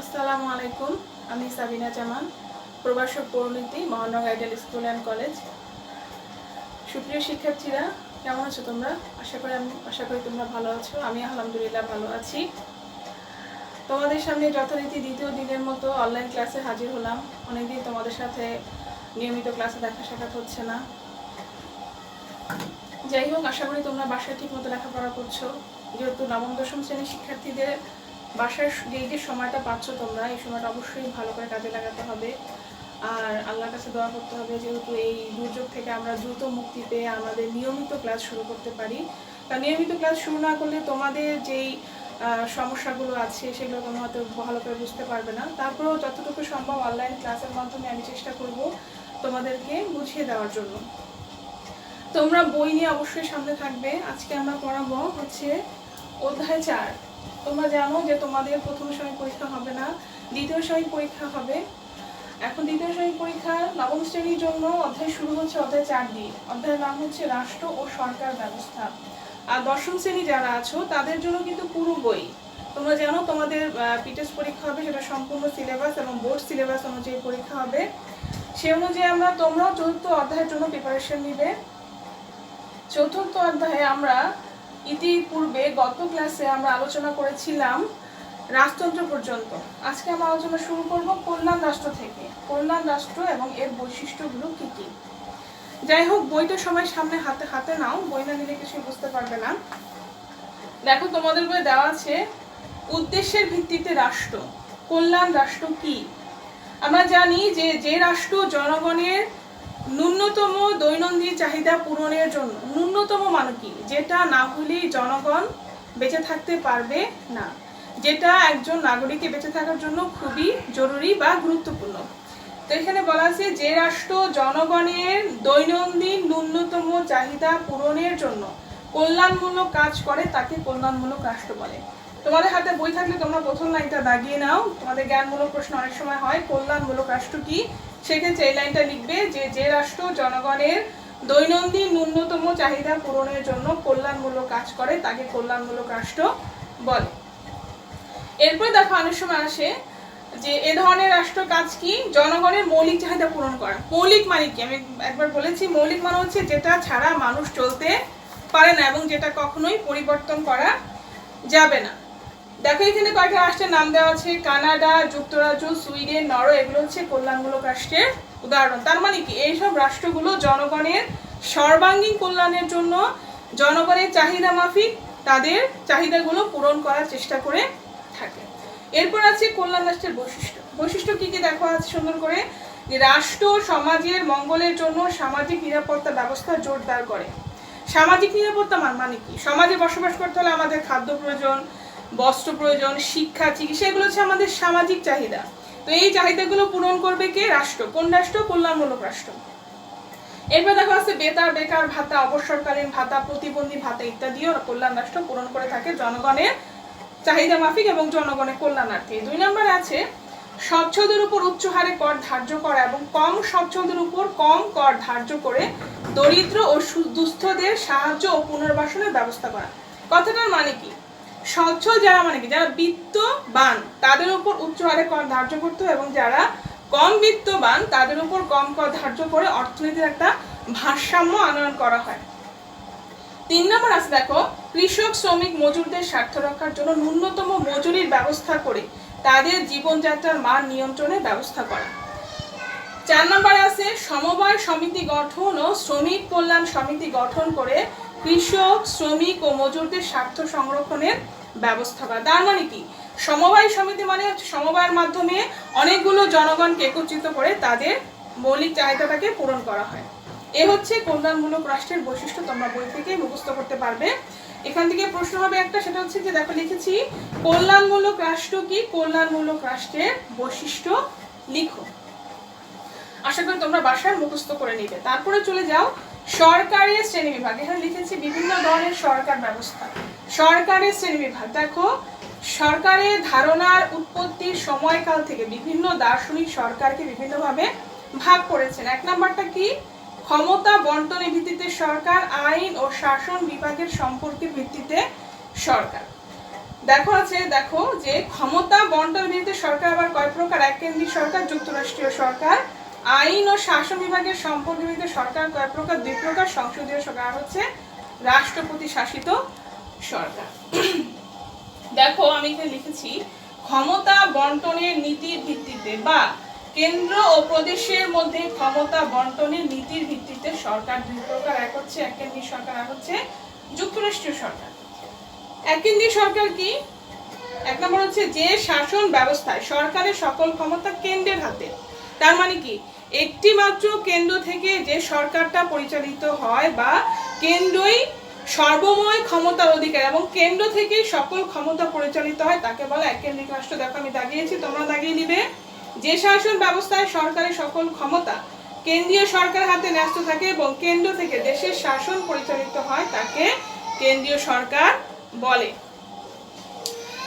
আসসালামু আলাইকুম। আমি সাবিনা জামান, প্রভাষক পরিণতি, মহানগর আইডিয়াল স্কুল অ্যান্ড কলেজ। সুপ্রিয় শিক্ষার্থীরা, কেমন আছো তোমরা? আশা করি তোমরা ভালো আছো। আমি আলহামদুলিল্লাহ ভালো আছি। তোমাদের সামনে যথারীতি দ্বিতীয় দিনের মতো অনলাইন ক্লাসে হাজির হলাম। অনেকদিন তোমাদের সাথে নিয়মিত ক্লাসে দেখা সাক্ষাৎ হচ্ছে না। যাই হোক, আশা করি তোমরা বাসায় ঠিক মতো লেখাপড়া করছো। যেহেতু নবম দশম শ্রেণীর শিক্ষার্থীদের বাসায় যে সময়টা পাচ্ছ তোমরা, এই সময়টা অবশ্যই ভালো করে কাজে লাগাতে হবে। আর আল্লাহর কাছে দোয়া করতে হবে যেহেতু এই দুর্যোগ থেকে আমরা দ্রুত মুক্তি পেয়ে আমাদের নিয়মিত ক্লাস শুরু করতে পারি। কারণ নিয়মিত ক্লাস শুরু না করলে তোমাদের যেই সমস্যাগুলো আছে সেগুলো তোমরা হয়তো ভালো করে বুঝতে পারবে না। তারপরেও যতটুকু সম্ভব অনলাইন ক্লাসের মাধ্যমে আমি চেষ্টা করব তোমাদেরকে বুঝিয়ে দেওয়ার জন্য। তোমরা বই নিয়ে অবশ্যই সামনে থাকবে। আজকে আমরা পড়াবো হচ্ছে অধ্যায় 4। তোমরা জানো যে তোমাদের প্রথম সাময়িক পরীক্ষা হবে না, দ্বিতীয় সাময়িক পরীক্ষা হবে। এখন দ্বিতীয় সাময়িক পরীক্ষা নবম শ্রেণীর জন্য অধ্যায় শুরু হচ্ছে অধ্যায় 4 দিয়ে। অধ্যায়ের নাম হচ্ছে রাষ্ট্র ও সরকার ব্যবস্থা। আর দশম শ্রেণী যারা আছো তাদের জন্য কিন্তু পুরো বই। তোমরা জানো তোমাদের পিটেস্ট পরীক্ষা হবে, সেটা সম্পূর্ণ সিলেবাস এবং বোর্ড সিলেবাস অনুযায়ী পরীক্ষা হবে। সে অনুযায়ী তোমরাও চতুর্থ অধ্যায়ের জন্য প্রিপারেশন নিবে। চতুর্থ অধ্যায়ে আমরা ইতিপূর্বে গত ক্লাসে আমরা আলোচনা করেছিলাম রাজতন্ত্র পর্যন্ত। আজকে আমরা আলোচনা শুরু করব কল্যাণ রাষ্ট্র থেকে। কল্যাণ রাষ্ট্র এবং এর বৈশিষ্ট্যগুলো কি কি। যাই হোক, বইটা সবাই সামনে হাতে হাতে নাও, বই না নিলে কিছু বুঝতে পারবে না। দেখো, তোমাদের বইয়ে দেওয়া আছে উদ্দেশ্যের ভিত্তিতে রাষ্ট্র। কল্যাণ রাষ্ট্র কি? আমরা জানি যে রাষ্ট্র জনগণের ন্যূনতম দৈনন্দিন চাহিদা পূরণের জন্য, ন্যূনতম মানে কি, যেটা না হলেই জনগণ বেঁচে থাকতে পারবে না, যেটা একজন নাগরিকের বেঁচে থাকার জন্য খুবই জরুরি বা গুরুত্বপূর্ণ। তো এখানে বলা আছে যে রাষ্ট্র জনগণের দৈনন্দিন ন্যূনতম চাহিদা পূরণের জন্য কল্যাণমূলক কাজ করে তাকে কল্যাণমূলক রাষ্ট্র বলে। তোমাদের হাতে বই থাকলে তোমরা প্রথম লাইনটা দাগিয়ে নাও। তোমাদের জ্ঞানমূলক প্রশ্ন অনেক সময় হয় কল্যাণমূলক রাষ্ট্র কি, সেক্ষেত্রে এই লাইনটা লিখবে যে রাষ্ট্র জনগণের দৈনন্দিন ন্যূনতম চাহিদা পূরণের জন্য কল্যাণমূলক কাজ করে তাকে কল্যাণমূলক রাষ্ট্র বলে। এরপর দেখো, অনেক সময় আসে যে এ ধরনের রাষ্ট্র কাজ কি, জনগণের মৌলিক চাহিদা পূরণ করা। মৌলিক মানে কি? আমি একবার বলেছি, মৌলিক মানে হচ্ছে যেটা ছাড়া মানুষ চলতে পারে না এবং যেটা কখনোই পরিবর্তন করা যাবে না। দেখো, এখানে কয়েকটা রাষ্ট্রের নাম দেওয়া আছে, কানাডা, যুক্তরাজ্য, সুইডেন, নরওয়ে। এগুলো হচ্ছে কল্যাণমূলক রাষ্ট্রের উদাহরণ। তার মানে কি, এইসব রাষ্ট্রগুলো জনগণের সর্বাঙ্গীন কল্যাণের জন্য জনগণের চাহিদা মাফিক তাদের চাহিদাগুলো পূরণ করার চেষ্টা করে থাকে। এরপর আছে কল্যাণ রাষ্ট্রের বৈশিষ্ট্য। বৈশিষ্ট্য কি কি দেখো আছে সুন্দর করে, যে রাষ্ট্র সমাজের মঙ্গলের জন্য সামাজিক নিরাপত্তা ব্যবস্থা জোরদার করে। সামাজিক নিরাপত্তা মানে কি? সমাজে বসবাস করতে হলে আমাদের খাদ্য প্রয়োজন, বস্ত্র প্রয়োজন, শিক্ষা, চিকিৎসা, এগুলো হচ্ছে আমাদের সামাজিক চাহিদা। তো এই চাহিদাগুলো পূরণ করবে কে? রাষ্ট্র। কোন রাষ্ট্র? কল্যাণমূলক রাষ্ট্র। এরপর দেখা যাচ্ছে বেকার ভাতা, অবসরকালীন ভাতা, প্রতিবন্ধী ভাতা ইত্যাদিও কল্যাণ রাষ্ট্র পূরণ করে থাকে জনগণের চাহিদা মাফিক এবং জনগণের কল্যাণার্থে। 2 নম্বরে আছে সচ্ছলদের উপর উচ্চ হারে কর ধার্য করা এবং কম সচ্ছলদের উপর কম কর ধার্য করে দরিদ্র ও দুস্থদের সাহায্য ও পুনর্বাসনের ব্যবস্থা করা। কথাটার মানে কি? সচ্ছল যারা মানে কি, যারা বিত্তবান তাদের উপর উচ্চ হারে কর ধার্য করতে এবং যারা কম বিত্তবান তাদের উপর কম কর ধার্য করে অর্থনীতির একটা ভারসাম্য আনয়ন করা হয়। 3 নম্বর আছে দেখো, কৃষক, শ্রমিক, মজুরদের স্বার্থ রক্ষার জন্য ন্যূনতম মজুরির ব্যবস্থা করে তাদের জীবনযাত্রার মান নিয়ন্ত্রণের ব্যবস্থা করা। 4 নম্বরে আছে সমবায় সমিতি গঠন ও শ্রমিক কল্যাণ সমিতি গঠন করে কৃষক, শ্রমিক ও মজুরদের স্বার্থ সংরক্ষণের ব্যবস্থা করা। তার মানে কি, সমবায় সমিতি মানে হচ্ছে সমবায়ের মাধ্যমে অনেকগুলো জনগণকে একত্রিত করে তাদের মৌলিক চাহিদাটাকে পূরণ করা হয়। এ হচ্ছে কল্যাণমূলক রাষ্ট্রের বৈশিষ্ট্য। তোমরা বই থেকে মুখস্থ করতে পারবে। এখান থেকে প্রশ্ন হবে একটা, সেটা হচ্ছে যে দেখো লিখেছি কল্যাণমূলক রাষ্ট্র কি, কল্যাণমূলক রাষ্ট্রের বৈশিষ্ট্য লিখো। আশা করি তোমরা বাসায় মুখস্থ করে নিবে। তারপরে চলে যাও সরকারের শ্রেণীবিভাগ। এখানে লিখেছি বিভিন্ন ধরনের সরকার ব্যবস্থা। সরকারের শ্রেণীবিভাগ দেখো, সরকারের ধারণার উৎপত্তির সময়কাল থেকে বিভিন্ন দার্শনিক সরকারকে বিভিন্নভাবে ভাগ করেছেন। 1 নম্বরটা কি? ক্ষমতা বন্টনের ভিত্তিতে সরকার, আইন ও শাসন বিভাগের সম্পর্কের ভিত্তিতে সরকার। দেখো যে ক্ষমতা বন্টন ভিত্তিক সরকার আবার কয় প্রকার? এক কেন্দ্রিক সরকার, যুক্তরাষ্ট্রীয় সরকার। আইন ও শাসন বিভাগের সম্পদ ভিত্তিক সরকার কয় প্রকার? দুই প্রকার, সংসদীয় সরকার হচ্ছে রাষ্ট্রপতি শাসিত সরকার। দেখো আমি এখানে লিখেছি ক্ষমতা বন্টনের নীতির ভিত্তিতে বা কেন্দ্র ও প্রদেশের মধ্যে ক্ষমতা বন্টনের নীতির ভিত্তিতে সরকার দুই প্রকার, এক হচ্ছে এক কেন্দ্রিক সরকার, আর হচ্ছে যুক্তরাষ্ট্রীয় সরকার। এক কেন্দ্রিক সরকার কি? এক নম্বর হচ্ছে যে শাসন ব্যবস্থায় সরকারের সকল ক্ষমতা কেন্দ্রের হাতে। তার মানে কি? একটি মাত্র কেন্দ্র থেকে যে সরকারটা পরিচালিত হয় বা কেন্দ্রই সর্বময় ক্ষমতার অধিকার এবং কেন্দ্র থেকে সকল ক্ষমতা পরিচালিত হয় তাকে বলে এক কেন্দ্রিক রাষ্ট্র। দেখো আমি দাগিয়েছি, তোমরা দাগিয়ে নিবে। যে শাসন ব্যবস্থায় সরকারের সকল ক্ষমতা কেন্দ্রীয় সরকারের হাতে ন্যস্ত থাকে এবং কেন্দ্র থেকে দেশের শাসন পরিচালিত হয় তাকে কেন্দ্রীয় সরকার বলে।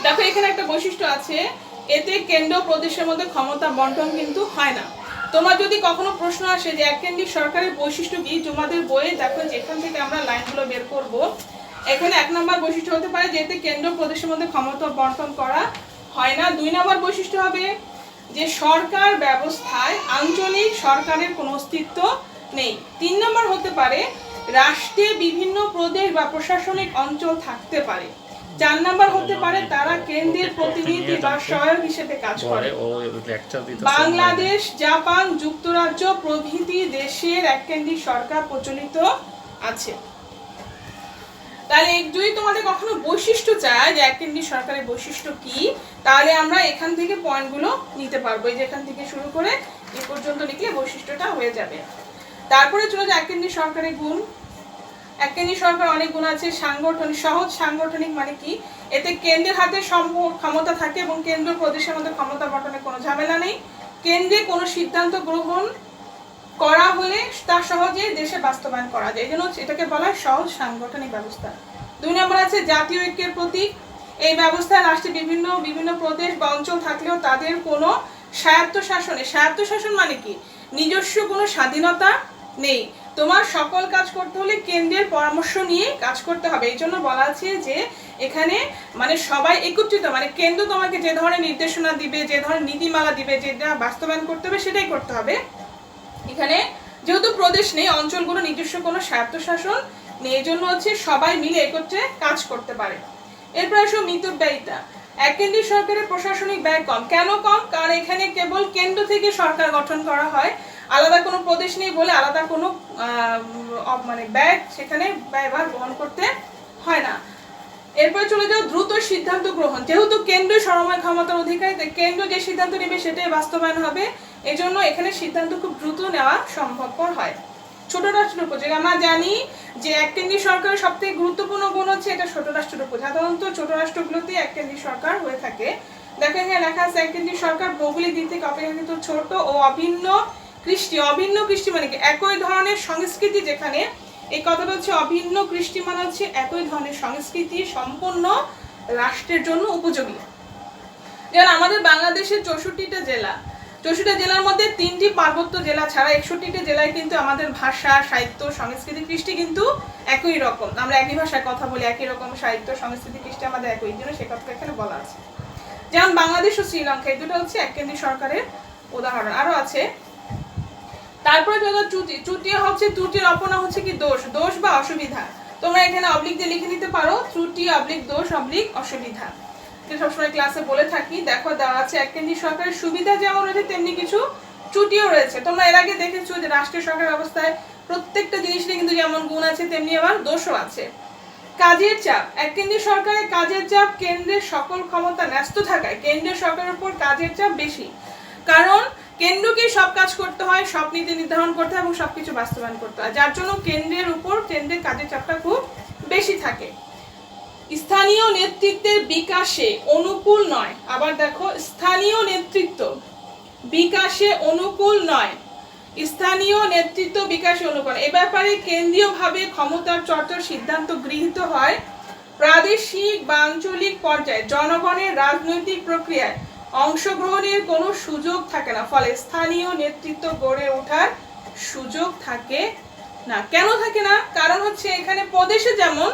দেখো এখানে একটা বৈশিষ্ট্য আছে, এতে কেন্দ্র প্রদেশের মধ্যে ক্ষমতা বন্টন কিন্তু হয় না। তোমার যদি কখনো প্রশ্ন আসে যে এক কেন্দ্রিক সরকারের বৈশিষ্ট্য কি, তোমাদের বইয়ে দেখো যেখান থেকে আমরা লাইনগুলো বের করব, এখানে এক নম্বর বৈশিষ্ট্য হতে পারে যে এতে কেন্দ্র প্রদেশের মধ্যে ক্ষমতা বন্টন করা হয় না। দুই নম্বর বৈশিষ্ট্য হবে যে সরকার ব্যবস্থায় আঞ্চলিক সরকারের কোনো অস্তিত্ব নেই। তিন নম্বর হতে পারে রাষ্ট্রে বিভিন্ন প্রদেশ বা প্রশাসনিক অঞ্চল থাকতে পারে। চার নাম্বার হতে পারে তারা কেন্দ্রের প্রতিনিধি বা সহায়ক হিসেবে কাজ করে। বাংলাদেশ, জাপান, যুক্তরাজ্য প্রভৃতি দেশের এককেন্দ্রিক সরকার প্রচলিত আছে। তাহলে যদি তোমাদের কখনো বৈশিষ্ট্য চায় যে এককেন্দ্রিক সরকারের বৈশিষ্ট্য কি, তাহলে আমরা এখান থেকে পয়েন্টগুলো নিতে পারবো। এই যে এখান থেকে শুরু করে এ পর্যন্ত লিখলে বৈশিষ্ট্যটা হয়ে যাবে। তারপরে চলে যায় এককেন্দ্রিক সরকারের গুণ। এককেন্দ্রিক সরকার অনেক গুণ আছে। সাংগঠনিক, সহজ সাংগঠনিক মানে কি? এতে কেন্দ্রের হাতে ক্ষমতা থাকে এবং কেন্দ্র প্রদেশের মধ্যে ক্ষমতা বন্টনের কোনো ঝামেলা নেই। কেন্দ্রে কোনো সিদ্ধান্ত গ্রহণ করা হলে তা সহজে দেশে বাস্তবায়ন করা যায়, এই জন্য এটাকে বলা হয় সহজ সাংগঠনিক ব্যবস্থা। দুই নম্বর আছে জাতীয় ঐক্যের প্রতীক। এই ব্যবস্থায় রাষ্ট্রে বিভিন্ন বিভিন্ন প্রদেশ বা অঞ্চল থাকলেও তাদের কোনো স্বায়ত্তশাসন মানে কি? নিজস্ব কোনো স্বাধীনতা নেই। তোমার সকল কাজ করতে হলে কেন্দ্রের পরামর্শ নিয়ে কাজ করতে হবে। এই জন্য বলা আছে যে এখানে মানে সবাই একত্রিত, মানে কেন্দ্র তোমাকে যে ধরনের নির্দেশনা দিবে, যে ধরনের নীতিমালা দিবে, যেটা বাস্তবায়ন করতে হবে সেটাই করতে হবে। এখানে যেহেতু প্রদেশ নেই, অঞ্চলগুলো নিজস্ব কোনো স্বায়ত্তশাসন নেই, এই জন্য হচ্ছে সবাই মিলে একত্রে কাজ করতে পারে। এরপর আসো মিতব্যয়িতা। এককেন্দ্রিক সরকারের প্রশাসনিক ব্যয় কম। কেন কম? কারণ এখানে কেবল কেন্দ্র থেকে সরকার গঠন করা হয়, আলাদা কোনো প্রদেশ নেই বলে আলাদা কোনো মানে ব্যয় সেখানে ব্যয়ভার বহন করতে হয় না। এরপরে চলে যাও দ্রুত সিদ্ধান্ত গ্রহণ। যেহেতু কেন্দ্র সর্বময় ক্ষমতার অধিকারী, কেন্দ্র যে সিদ্ধান্ত নেবে সেটাই বাস্তবায়ন হবে, এই জন্য এখানে সিদ্ধান্ত খুব দ্রুত নেওয়া সম্ভবপর হয়। ছোট রাষ্ট্রের উপর, আমরা জানি যে এককেন্দ্রিক সরকারের সবথেকে গুরুত্বপূর্ণ গুণ হচ্ছে এটা ছোট রাষ্ট্রের উপর। সাধারণত ছোট রাষ্ট্রগুলোতে এককেন্দ্রিক সরকার হয়ে থাকে। দেখো এখানে লেখা আছে এককেন্দ্রিক সরকার ভৌগোলিক দিক থেকে অপেক্ষাকৃত ছোট ও অভিন্ন কৃষ্টি। অভিন্ন কৃষ্টি মানে কি? একই ধরনের সংস্কৃতি, যেখানে এই কথাটা হচ্ছে অভিন্ন কৃষ্টি মানে হচ্ছে একই ধরনের সংস্কৃতি সম্পন্ন রাষ্ট্রের জন্য উপযোগী। যেমন আমাদের বাংলাদেশের 64টা জেলা, 64টা জেলার মধ্যে 3টি পার্বত্য জেলা ছাড়া 61টা জেলায় কিন্তু আমাদের ভাষা, সাহিত্য, সংস্কৃতি, কৃষ্টি কিন্তু একই রকম। আমরা একই ভাষায় কথা বলি, একই রকম সাহিত্য, সংস্কৃতি, কৃষ্টি আমাদের একই, জন্য সে কথা এখানে বলা আছে। যেমন বাংলাদেশ ও শ্রীলঙ্কা, এই দুটো হচ্ছে এককেন্দ্রিক সরকারের উদাহরণ। আরো আছে। তারপরে ত্রুটি হচ্ছে, ত্রুটির অপনা হচ্ছে কি? দোষ বা অসুবিধা। তোমরা এখানে অবলিক দিয়ে লিখে নিতে পারো, ত্রুটি অবলিক দোষ অবলিক অসুবিধা। সবসময় ক্লাসে বলে থাকি। দেখো দেওয়া আছে এককেন্দ্রিক সরকারের সুবিধা যেমন রয়েছে তেমনি কিছু ত্রুটিও রয়েছে। তোমরা এর আগে দেখেছো যে রাষ্ট্রীয় সরকার ব্যবস্থায় প্রত্যেকটা জিনিসের কিন্তু যেমন গুণ আছে তেমনি আবার দোষও আছে। কাজের চাপ। এককেন্দ্রিক সরকারের কাজের চাপ কেন্দ্রের সকল ক্ষমতা ন্যস্ত থাকায় কেন্দ্রীয় সরকারের উপর কাজের চাপ বেশি, কারণ কেন্দ্রকে সব কাজ করতে হয়, সব নীতি নির্ধারণ করতে হয় এবং সবকিছু বাস্তবায়ন করতে হয়, যার জন্য কেন্দ্রের উপর কেন্দ্রের কাজের চাপটা খুব বেশি থাকে। স্থানীয় নেতৃত্বের বিকাশে অনুকূল নয়। আবার দেখো, স্থানীয় নেতৃত্ব বিকাশে অনুকূল নয়। স্থানীয় নেতৃত্ব বিকাশে অনুকূল, এ ব্যাপারে কেন্দ্রীয়ভাবে ক্ষমতার চর্চার সিদ্ধান্ত গৃহীত হয়। প্রাদেশিক বা আঞ্চলিক পর্যায়ে জনগণের রাজনৈতিক প্রক্রিয়ায় অংশগ্রহণের কোনো সুযোগ থাকে না, ফলে স্থানীয় নেতৃত্ব গড়ে ওঠার সুযোগ থাকে না। কেন থাকে না? কারণ হচ্ছে এখানে প্রদেশে যেমন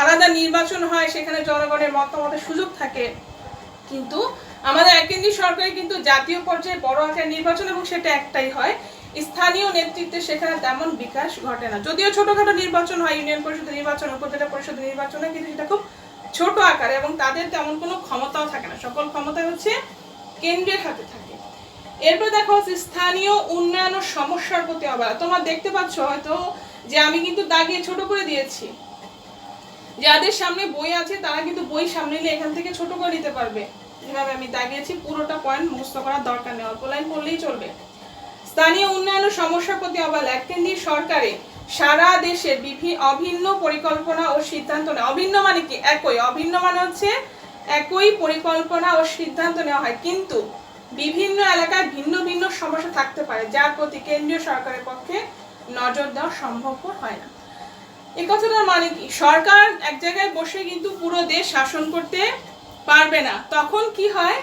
আলাদা নির্বাচন হয়, সেখানে জনগণের মতামতের সুযোগ থাকে, কিন্তু আমাদের কেন্দ্রীয় সরকারে কিন্তু জাতীয় পর্যায়ে বড় আকারের নির্বাচন এবং সেটা একটাই হয়, স্থানীয় নেতৃত্বে সেখানে তেমন বিকাশ ঘটে না। যদিও ছোটখাটো নির্বাচন হয়, ইউনিয়ন পরিষদের নির্বাচন, উপজেলা পরিষদের নির্বাচন হয়, কিন্তু সেটা খুব ছোট আকারে এবং তাদের তেমন কোনো ক্ষমতাও থাকে না, সকল ক্ষমতা হচ্ছে কেন্দ্রের হাতে থাকে। এরপর দেখো স্থানীয় উন্নয়ন ও সমস্যার প্রতি অবহেলা। তোমরা দেখতে পাচ্ছ হয়তো যে আমি কিন্তু দাগিয়ে ছোট করে দিয়েছি, যাদের সামনে বই আছে তারা কিন্তু বই সামনে নিয়ে এখান থেকে ছোট করে নিতে পারবে, যেভাবে আমি দাগিয়েছি পুরোটা পয়েন্ট মুখস্থ করার দরকার নেই, অল্প লাইন পড়লেই চলবে। স্থানীয় উন্নয়ন ও সমস্যার প্রতি অবহেলা। কেন্দ্রীয় সরকারে সারা দেশে অভিন্ন পরিকল্পনা ও সিদ্ধান্ত নেওয়া। অভিন্ন মানে কি? একই। অভিন্ন মানে হচ্ছে একই পরিকল্পনা ও সিদ্ধান্ত নেওয়া হয়, কিন্তু বিভিন্ন এলাকায় ভিন্ন ভিন্ন সমস্যা থাকতে পারে, যার প্রতি কেন্দ্রীয় সরকারের পক্ষে নজর দেওয়া সম্ভবপর হয় না। এই কথাটার মানে কি? সরকার এক জায়গায় বসে কিন্তু পুরো দেশ শাসন করতে পারবে না। তখন কি হয়,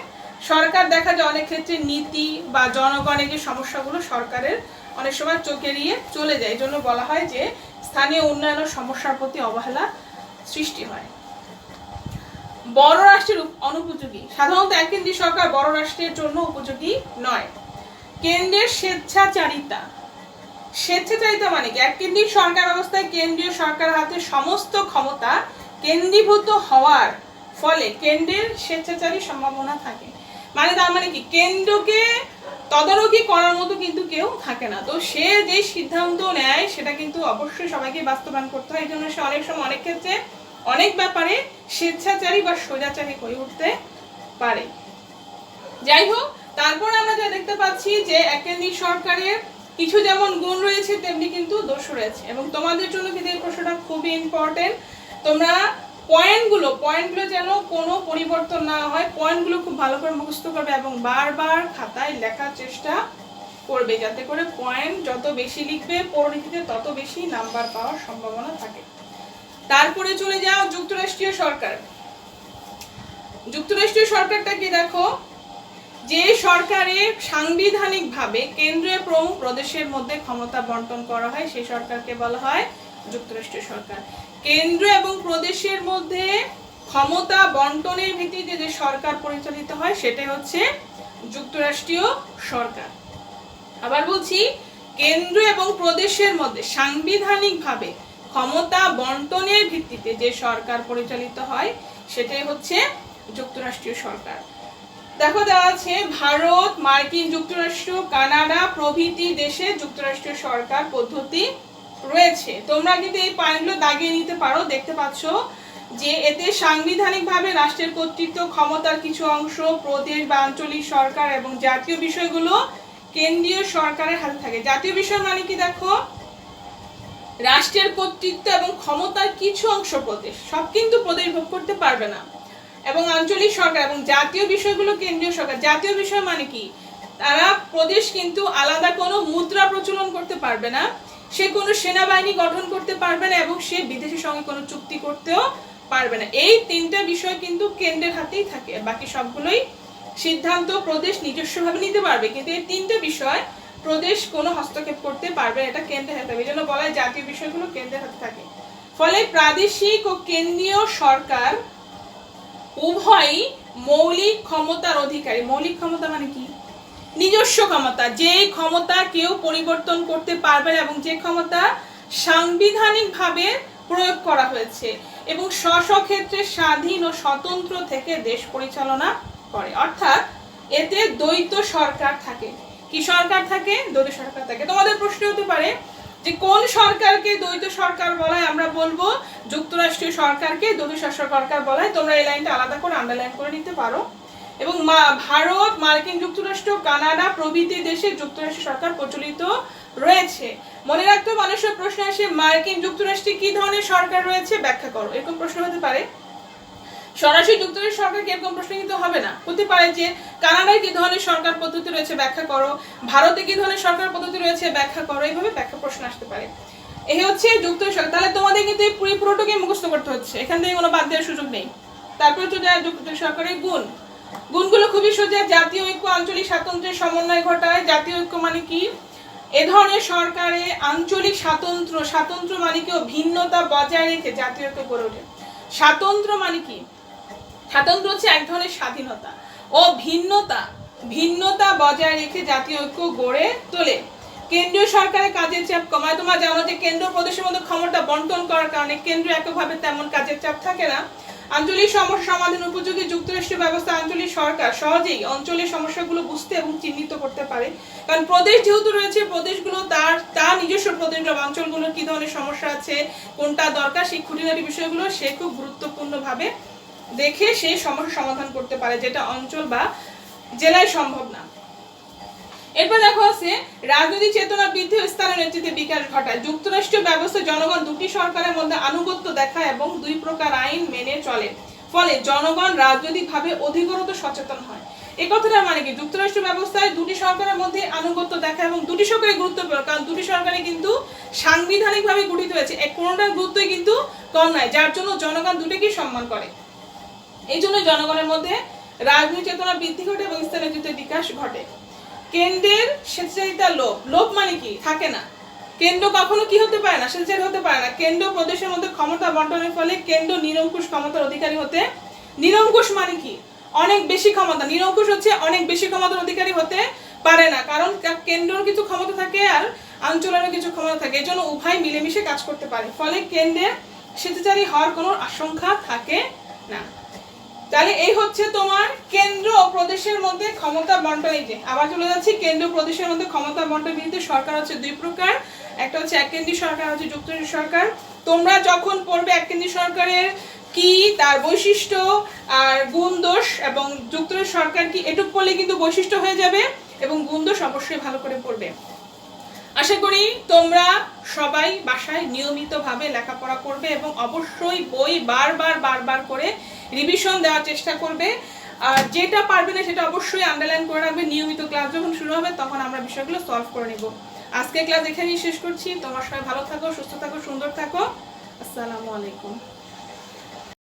সরকার দেখা যায় অনেক ক্ষেত্রে নীতি বা জনগণের যে সমস্যাগুলো সরকারের অনেক সময় চোখ এড়িয়ে চলে যায়। এই জন্য বলা হয় যে স্থানীয় উন্নয়ন ও সমস্যার প্রতি অবহেলা সৃষ্টি হয়। বড় রাষ্ট্রের অনুপযোগী। সাধারণত এক কেন্দ্রীয় সরকার বড় রাষ্ট্রের জন্য উপযোগী নয়। কেন্দ্রের স্বেচ্ছাচারিতা। স্বেচ্ছাচারিতা মানে কি? এক কেন্দ্রিক সরকার ব্যবস্থায় কেন্দ্রীয় সরকারের হাতে সমস্ত ক্ষমতা কেন্দ্রীভূত হওয়ার ফলে কেন্দ্রের স্বেচ্ছাচারী সম্ভাবনা থাকে। মানে তার মানে কি? কেন্দ্রকে তদারকি করার মতো কিন্তু কেউ থাকে না, তো সে যে সিদ্ধান্ত নেয় সেটা কিন্তু অবশ্যই সবাইকে বাস্তবায়ন করতে হয়। এই জন্য সে অনেক সময় অনেক ক্ষেত্রে অনেক ব্যাপারে স্বেচ্ছাচারী বা স্বৈরাচারী হয়ে উঠতে পারে। যাই হোক, তারপর আমরা যা দেখতে পাচ্ছি যে এক কেন্দ্রিক সরকারের কিছু যেমন গুণ রয়েছে তেমনি কিন্তু দোষ রয়েছে, এবং তোমাদের জন্য কিন্তু এই প্রশ্নটা খুবই ইম্পর্টেন্ট। তোমরা পয়েন্টগুলো যেন কোনো পরিবর্তন না হয়, পয়েন্টগুলো খুব ভালো করে মুখস্থ করবে এবং বারবার খাতায় লেখার চেষ্টা করবে, যাতে করে পয়েন্ট যত বেশি লিখবে পরিণতিতে তত বেশি নাম্বার পাওয়ার সম্ভাবনা থাকে। তারপরে চলে যাও যুক্তরাষ্ট্রীয় সরকার। যুক্তরাষ্ট্রীয় সরকারটা কি? দেখো, যে সরকারে সাংবিধানিকভাবে কেন্দ্রীয় প্রমুখ প্রদেশের মধ্যে ক্ষমতা বন্টন করা হয় সেই সরকারকে বলা হয় যুক্তরাষ্ট্রীয় সরকার। কেন্দ্র এবং প্রদেশের মধ্যে ক্ষমতা বন্টনের ভিত্তিতে যে সরকার পরিচালিত হয় সেটাই হচ্ছে যুক্তরাষ্ট্রীয় সরকার। আবার বলছি, কেন্দ্র এবং প্রদেশের মধ্যে সাংবিধানিকভাবে ক্ষমতা বন্টনের ভিত্তিতে যে সরকার পরিচালিত হয় সেটাই হচ্ছে যুক্তরাষ্ট্রীয় সরকার। দেখো দেওয়া আছে ভারত, মার্কিন যুক্তরাষ্ট্র, কানাডা প্রভৃতি দেশে যুক্তরাষ্ট্রীয় সরকার পদ্ধতি রয়েছে। তোমরা কিন্তু এই পয়েন্টগুলো দাগিয়ে নিতে পারো। দেখতে পাচ্ছ যে এতে সাংবিধানিকভাবে রাষ্ট্রের কর্তৃত্ব ক্ষমতার কিছু অংশ প্রদেশ বা আঞ্চলিক সরকার এবং জাতীয় বিষয়গুলো কেন্দ্রীয় সরকারের হাতে থাকে। জাতীয় বিষয় মানে কি? দেখো, রাষ্ট্রের কর্তৃত্ব এবং ক্ষমতার কিছু অংশ প্রদেশ, সব কিন্তু প্রদেশ ভোগ করতে পারবে না, এবং আঞ্চলিক সরকার এবং জাতীয় বিষয়গুলো কেন্দ্রীয় সরকার। জাতীয় বিষয় মানে কি? তারা প্রদেশ কিন্তু আলাদা কোনো মুদ্রা প্রচলন করতে পারবে না, সে কোনো সেনাবাহিনী গঠন করতে পারবে না এবং সে বিদেশের সঙ্গে কোনো চুক্তি করতেও পারবে না। এই তিনটা বিষয় কিন্তু কেন্দ্রের হাতেই থাকে, বাকি সবগুলোই সিদ্ধান্ত প্রদেশ নিজস্বভাবে নিতে পারবে, কিন্তু এই তিনটা বিষয় প্রদেশ কোনো হস্তক্ষেপ করতে পারবে না, এটা কেন্দ্রের হাতে। এই জন্য বলা হয় জাতীয় বিষয়গুলো কেন্দ্রের হাতে থাকে। ফলে প্রাদেশিক ও কেন্দ্রীয় সরকার উভয়ই মৌলিক ক্ষমতার অধিকারী। মৌলিক ক্ষমতা মানে কি? নিজস্ব ক্ষমতা, যে ক্ষমতা কেউ পরিবর্তন করতে পারবে না এবং যে ক্ষমতা সাংবিধানিকভাবে প্রয়োগ করা হয়েছে এবং স্ব ক্ষেত্রে স্বাধীন ও স্বতন্ত্র থেকে দেশ পরিচালনা করে। অর্থাৎ এতে দ্বৈত সরকার থাকে। কি সরকার থাকে? দ্বৈত সরকার থাকে। তোমাদের প্রশ্ন হতে পারে যে কোন সরকারকে দ্বৈত সরকার বলা হয়? আমরা বলবো যুক্তরাষ্ট্রীয় সরকারকে দ্বৈত সরকার বলা হয়। তোমরা এই লাইনটা আলাদা করে আন্ডারলাইন করে নিতে পারো। এবং ভারত, মার্কিন যুক্তরাষ্ট্র, কানাডা প্রভৃতি দেশে যুক্তরাষ্ট্রীয় সরকার প্রচলিত রয়েছে। মনে রাখতে মানুষের প্রশ্ন আসে, মার্কিন যুক্তরাষ্ট্রে কি ধরনের সরকার রয়েছে ব্যাখ্যা করো, এরকম প্রশ্ন হতে পারে। সরাসরি যুক্তরাষ্ট্রের সরকার কি এরকম প্রশ্ন কিন্তু হবে না, হতে পারে যে কানাডায় কি ধরনের সরকার পদ্ধতি রয়েছে ব্যাখ্যা করো, ভারতে কি ধরনের সরকার পদ্ধতি রয়েছে ব্যাখ্যা করো, এইভাবে ব্যাখ্যা প্রশ্ন আসতে পারে। এই হচ্ছে যুক্তরাষ্ট্র সরকার। তাহলে তোমাদের কিন্তু এই পুরোটাকে মুখস্থ করতে হচ্ছে, এখান থেকে কোনো বাদ দেওয়ার সুযোগ নেই। তারপরে চলে যায় যুক্তরাষ্ট্র সরকারের গুণগুলো খুবই সোজা। জাতীয় ঐক্য, আঞ্চলিক স্বাতন্ত্র্যের সমন্বয় ঘটায়। জাতীয় ঐক্য মানে কি? এ ধরনের সরকারে আঞ্চলিক স্বাতন্ত্র্য মানে কি ভিন্নতা বজায় রেখে জাতীয় ঐক্য গড়ে ওঠে। স্বাতন্ত্র্য মানে কি? স্বাতন্ত্র্য হচ্ছে এক ধরনের স্বাধীনতা, ও ভিন্নতা বজায় রেখে জাতীয় ঐক্য গড়ে তোলে। কেন্দ্রীয় সরকারের কাজের চাপ কমায়। তোমরা জানো যে কেন্দ্র প্রদেশের মধ্যে ক্ষমতা বন্টন করার কারণে কেন্দ্র এককভাবে তেমন কাজের চাপ থাকে না। আঞ্চলিক সমস্যা সমাধান উপযোগী যুক্তরাষ্ট্রীয় ব্যবস্থা আঞ্চলিক সরকার সহজেই অঞ্চলের সমস্যাগুলো বুঝতে এবং চিহ্নিত করতে পারে। কারণ প্রদেশ যেহেতু রয়েছে, প্রদেশগুলো তার নিজস্ব প্রদেশগুলো অঞ্চলগুলোর কি ধরনের সমস্যা আছে, কোনটা দরকার, সেই খুঁটিনাটি বিষয়গুলো সে খুব গুরুত্বপূর্ণভাবে দেখে সেই সমস্যা সমাধান করতে পারে, যেটা অঞ্চল বা জেলায় সম্ভব না। এরপর দেখো আছে রাজনৈতিক চেতনা বৃদ্ধি ও স্থানীয় নেতৃত্বে বিকাশ ঘটায়। যুক্তরাষ্ট্রীয় ব্যবস্থা জনগণ দুটি সরকারের মধ্যে আনুগত্য দেখায় এবং দুই প্রকার আইন মেনে চলে, ফলে জনগণ রাজনৈতিকভাবে অধিকতর সচেতন হয়। এই কথাটা মানে কি, যুক্তরাষ্ট্র ব্যবস্থায় দুটি সরকারের মধ্যে আনুগত্য দেখায় এবং দুটি সরকারই গুরুত্বপূর্ণ, কারণ দুটি সরকারই কিন্তু সাংবিধানিকভাবে গঠিত হয়েছে, এক কোনোটার গুরুত্বই কিন্তু কম নয়, যার জন্য জনগণ দুটোকেই সম্মান করে। এই জন্য জনগণের মধ্যে রাজনৈতিক চেতনা বৃদ্ধি ঘটে এবং স্থানীয় নেতৃত্বের বিকাশ ঘটে। কেন্দ্রের স্বেচ্ছাচারিতা লোভ মানে কি, থাকে না। কেন্দ্র কখনো কি হতে পারে না, স্বেচ্ছাচারী হতে পারে না। কেন্দ্র প্রদেশের মধ্যে ক্ষমতা বন্টনের ফলে কেন্দ্র নিরঙ্কুশ ক্ষমতার অধিকারী হতে, নিরঙ্কুশ মানে কি, অনেক বেশি ক্ষমতা, নিরঙ্কুশ হচ্ছে অনেক বেশি ক্ষমতার অধিকারী হতে পারে না, কারণ কেন্দ্রের কিছু ক্ষমতা থাকে আর অঞ্চলেরও কিছু ক্ষমতা থাকে, এই জন্য উভয় মিলেমিশে কাজ করতে পারে, ফলে কেন্দ্রের স্বেচ্ছাচারী হওয়ার কোনো আশঙ্কা থাকে না। তাহলে এই হচ্ছে তোমার কেন্দ্র ও প্রদেশের মধ্যে ক্ষমতা বন্টন। এই যে আবার চলে যাচ্ছি, কেন্দ্র প্রদেশের মধ্যে ক্ষমতা বন্টন ভিত্তিতে সরকার হচ্ছে দুই প্রকার, একটা হচ্ছে এককেন্দ্রী সরকার, হচ্ছে যুক্তরাষ্ট্র সরকার। তোমরা যখন পড়বে এককেন্দ্রী সরকারের কি, তার বৈশিষ্ট্য আর গুণ দোষ, এবং যুক্তরাষ্ট্র সরকার কি, এটুক পড়লে কিন্তু বৈশিষ্ট্য হয়ে যাবে এবং গুণ দোষ অবশ্যই ভালো করে পড়বে। আশা করি তোমরা সবাই বাসায় নিয়মিতভাবে লেখাপড়া করবে এবং অবশ্যই বই বারবার করে রিভিশন দেওয়ার চেষ্টা করবে। আর যেটা পারবে না সেটা অবশ্যই আন্ডারলাইন করে রাখবে। নিয়মিত ক্লাস যখন শুরু হবে তখন আমরা বিষয়গুলো সলভ করে নেব। আজকে ক্লাস এখানেই শেষ করছি। তোমরা সবাই ভালো থাকো, সুস্থ থাকো, সুন্দর থাকো। আসসালামু আলাইকুম।